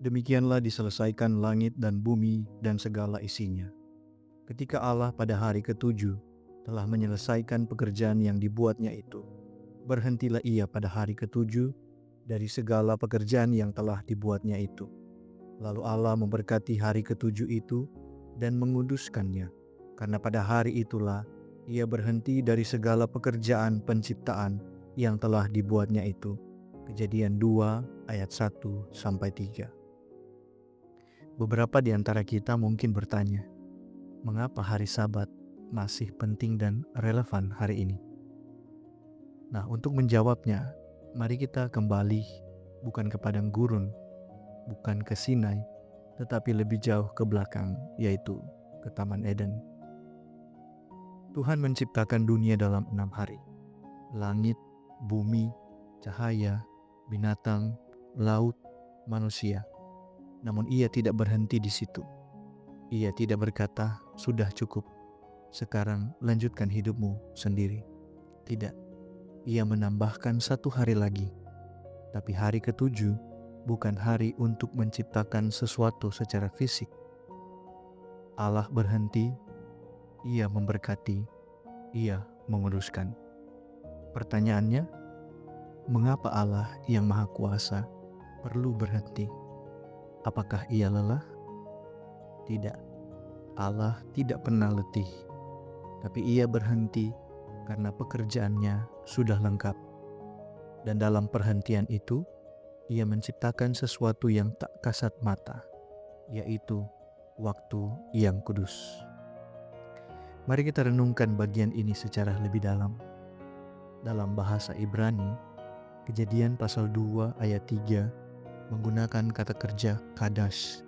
Demikianlah diselesaikan langit dan bumi dan segala isinya. Ketika Allah pada hari ketujuh telah menyelesaikan pekerjaan yang dibuatnya itu, berhentilah ia pada hari ketujuh dari segala pekerjaan yang telah dibuatnya itu. Lalu Allah memberkati hari ketujuh itu dan menguduskannya, karena pada hari itulah ia berhenti dari segala pekerjaan penciptaan yang telah dibuatnya itu. Kejadian 2 ayat 1-3. Beberapa di antara kita mungkin bertanya, mengapa hari Sabat masih penting dan relevan hari ini? Nah, untuk menjawabnya, mari kita kembali bukan ke padang gurun, bukan ke Sinai, tetapi lebih jauh ke belakang, yaitu ke Taman Eden. Tuhan menciptakan dunia dalam 6 hari. Langit, bumi, cahaya, binatang, laut, manusia. Namun ia tidak berhenti di situ. Ia tidak berkata, sudah cukup, sekarang lanjutkan hidupmu sendiri. Tidak, ia menambahkan 1 hari lagi. Tapi hari ketujuh bukan hari untuk menciptakan sesuatu secara fisik. Allah berhenti, ia memberkati, ia menguduskan. Pertanyaannya, mengapa Allah yang Maha Kuasa perlu berhenti? Apakah ia lelah? Tidak, Allah tidak pernah letih, tapi ia berhenti karena pekerjaannya sudah lengkap. Dan dalam perhentian itu, ia menciptakan sesuatu yang tak kasat mata, yaitu waktu yang kudus. Mari kita renungkan bagian ini secara lebih dalam. Dalam bahasa Ibrani, Kejadian pasal 2 ayat 3 menggunakan kata kerja kadash,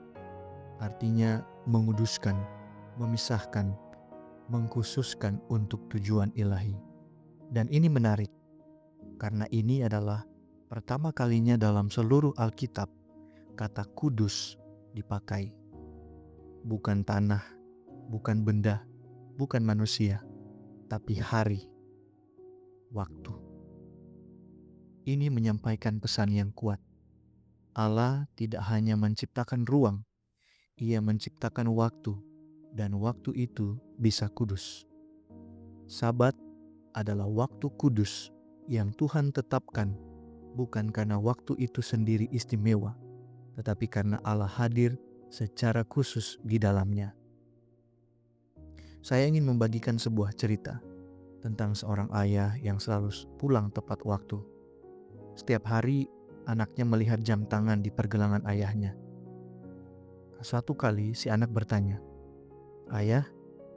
artinya menguduskan, memisahkan, mengkhususkan untuk tujuan ilahi. Dan ini menarik, karena ini adalah pertama kalinya dalam seluruh Alkitab kata kudus dipakai. Bukan tanah, bukan benda, bukan manusia, tapi hari, waktu. Ini menyampaikan pesan yang kuat. Allah tidak hanya menciptakan ruang, ia menciptakan waktu, dan waktu itu bisa kudus. Sabat adalah waktu kudus yang Tuhan tetapkan, bukan karena waktu itu sendiri istimewa, tetapi karena Allah hadir secara khusus di dalamnya. Saya ingin membagikan sebuah cerita tentang seorang ayah yang selalu pulang tepat waktu. Setiap hari anaknya melihat jam tangan di pergelangan ayahnya. Suatu kali si anak bertanya, "Ayah,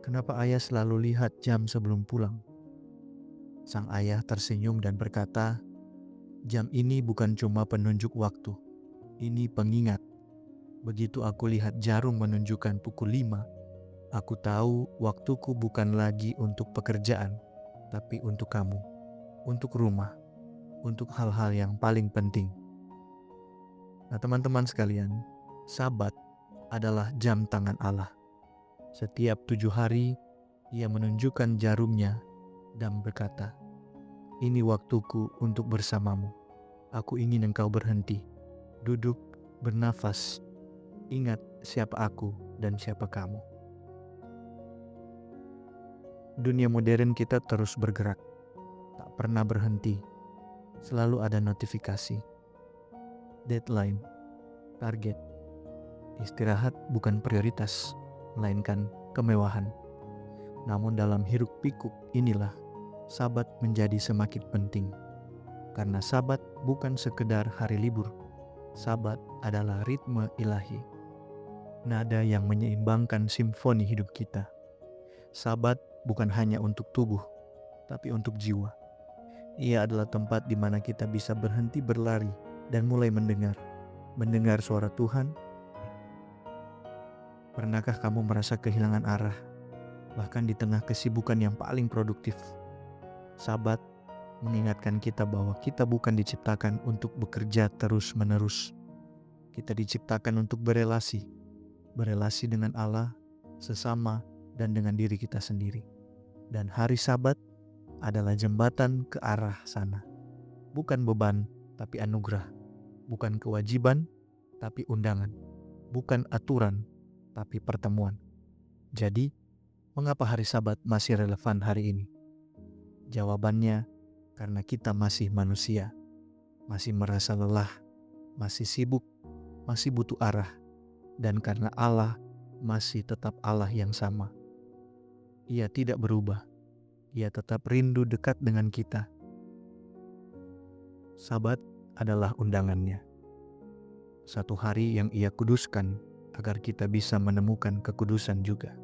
kenapa ayah selalu lihat jam sebelum pulang?" Sang ayah tersenyum dan berkata, "Jam ini bukan cuma penunjuk waktu, ini pengingat. Begitu aku lihat jarum menunjukkan pukul 5, aku tahu waktuku bukan lagi untuk pekerjaan, tapi untuk kamu, untuk rumah, untuk hal-hal yang paling penting." Nah, teman-teman sekalian, Sabat adalah jam tangan Allah. Setiap 7 hari, ia menunjukkan jarumnya dan berkata, "Ini waktuku untuk bersamamu. Aku ingin engkau berhenti, duduk, bernafas. Ingat siapa aku dan siapa kamu." Dunia modern kita terus bergerak, tak pernah berhenti. Selalu ada notifikasi, deadline, target. Istirahat bukan prioritas, melainkan kemewahan. Namun dalam hiruk pikuk inilah Sabat menjadi semakin penting. Karena Sabat bukan sekedar hari libur. Sabat adalah ritme ilahi, nada yang menyeimbangkan simfoni hidup kita. Sabat bukan hanya untuk tubuh, tapi untuk jiwa. Ia adalah tempat di mana kita bisa berhenti berlari dan mulai mendengar suara Tuhan. Pernahkah kamu merasa kehilangan arah, bahkan di tengah kesibukan yang paling produktif? Sabat mengingatkan kita bahwa kita bukan diciptakan untuk bekerja terus-menerus. Kita diciptakan untuk berelasi dengan Allah, sesama, dan dengan diri kita sendiri. Dan hari Sabat adalah jembatan ke arah sana. Bukan beban, tapi anugerah. Bukan kewajiban, tapi undangan. Bukan aturan, tapi pertemuan. Jadi, mengapa hari Sabat masih relevan hari ini? Jawabannya, karena kita masih manusia, masih merasa lelah, masih sibuk, masih butuh arah, dan karena Allah masih tetap Allah yang sama. Ia tidak berubah, ia tetap rindu dekat dengan kita. Sabat adalah undangannya. Satu hari yang ia kuduskan agar kita bisa menemukan kekudusan juga.